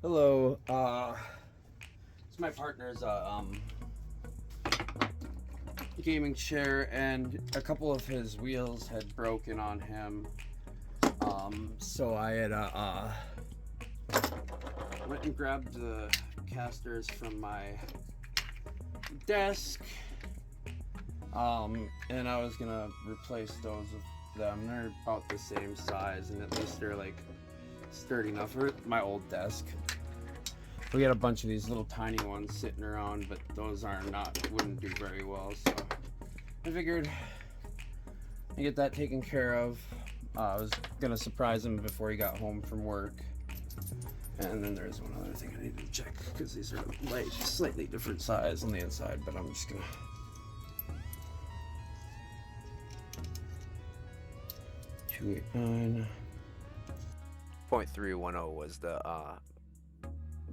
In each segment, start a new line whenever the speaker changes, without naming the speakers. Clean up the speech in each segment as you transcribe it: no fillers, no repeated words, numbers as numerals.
Hello. It's my partner's gaming chair, and a couple of his wheels had broken on him. So I had went and grabbed the casters from my desk. And I was gonna replace those with them. They're about the same size, and at least they're like sturdy enough for my old desk. We got a bunch of these little tiny ones sitting around, but those wouldn't do very well. So I figured I get that taken care of. I was gonna surprise him before he got home from work. And then there's one other thing I need to check, because these are like slightly different size on the inside, but I'm just gonna 289.
0.310 was the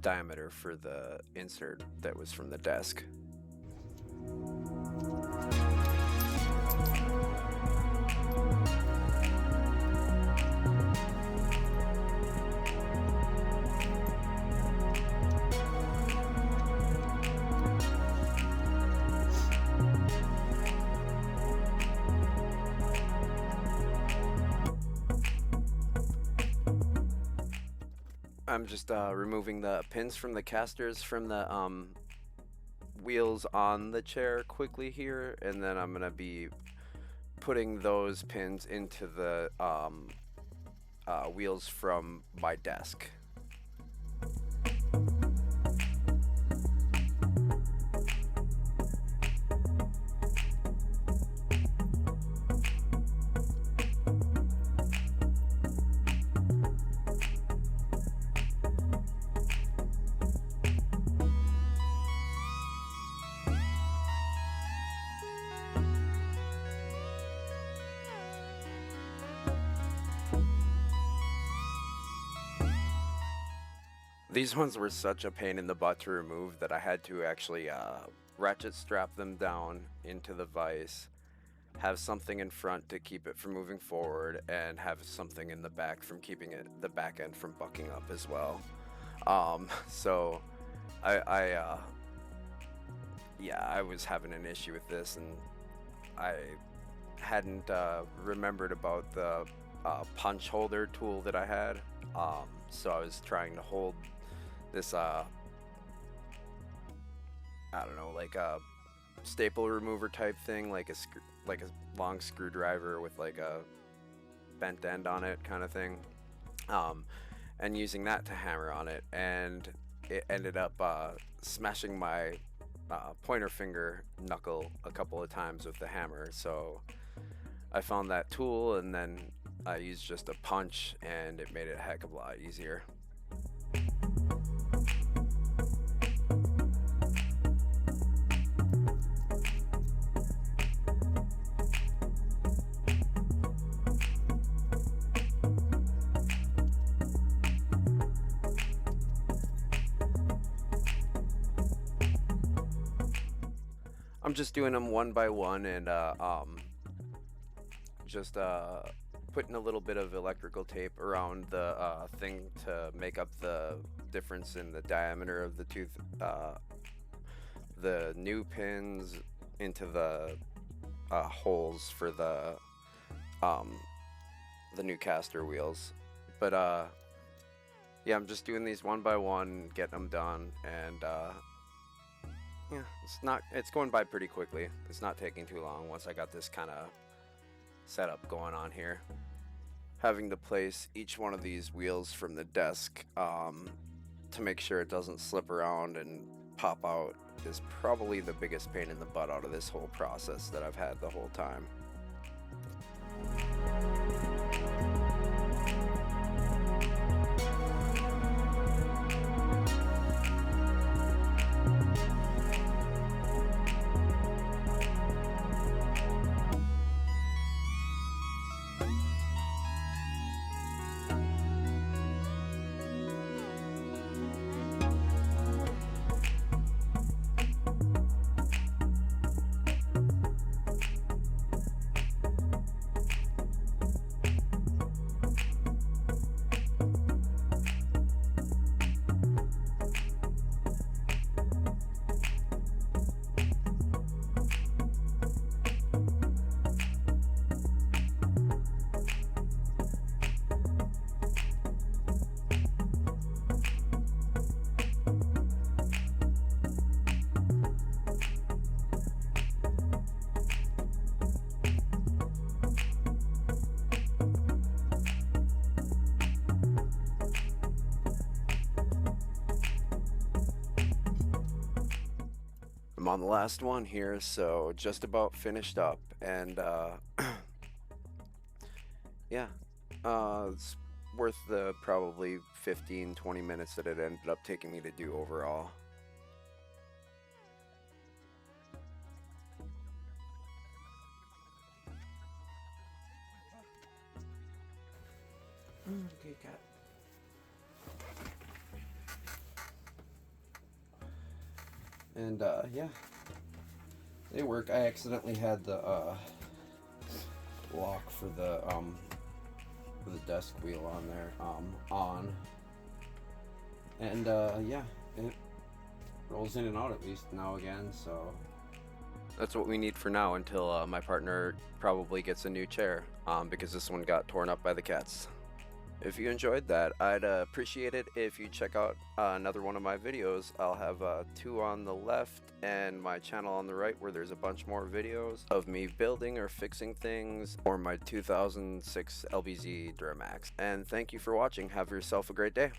diameter for the insert that was from the desk. I'm just removing the pins from the casters from the wheels on the chair quickly here, and then I'm gonna be putting those pins into the wheels from my desk. These ones were such a pain in the butt to remove that I had to actually ratchet strap them down into the vise, have something in front to keep it from moving forward, and have something in the back from keeping the back end from bucking up as well. So I was having an issue with this, and I hadn't remembered about the punch holder tool that I had. So I was trying to hold this I don't know, like a staple remover type thing, like a long screwdriver with like a bent end on it kind of thing, and using that to hammer on it, and it ended up smashing my pointer finger knuckle a couple of times with the hammer. So I found that tool, and then I used just a punch, and it made it a heck of a lot easier. I'm just doing them one by one, and just putting a little bit of electrical tape around the thing to make up the difference in the diameter of the tooth, the new pins into the holes for the new caster wheels. But yeah, I'm just doing these one by one, getting them done, and yeah, it's going by pretty quickly. It's not taking too long once I got this kind of setup going on here. Having to place each one of these wheels from the desk to make sure it doesn't slip around and pop out is probably the biggest pain in the butt out of this whole process that I've had the whole time. on the last one here, so just about finished up, and yeah, it's worth the probably 15-20 minutes that it ended up taking me to do overall. Okay, cat. And yeah, they work. I accidentally had the lock for the desk wheel on there on, and yeah, it rolls in and out at least now again. So that's what we need for now until my partner probably gets a new chair, because this one got torn up by the cats. If you enjoyed that, I'd appreciate it if you check out another one of my videos. I'll have 2 on the left and my channel on the right, where there's a bunch more videos of me building or fixing things, or my 2006 LBZ Duramax. And thank you for watching. Have yourself a great day.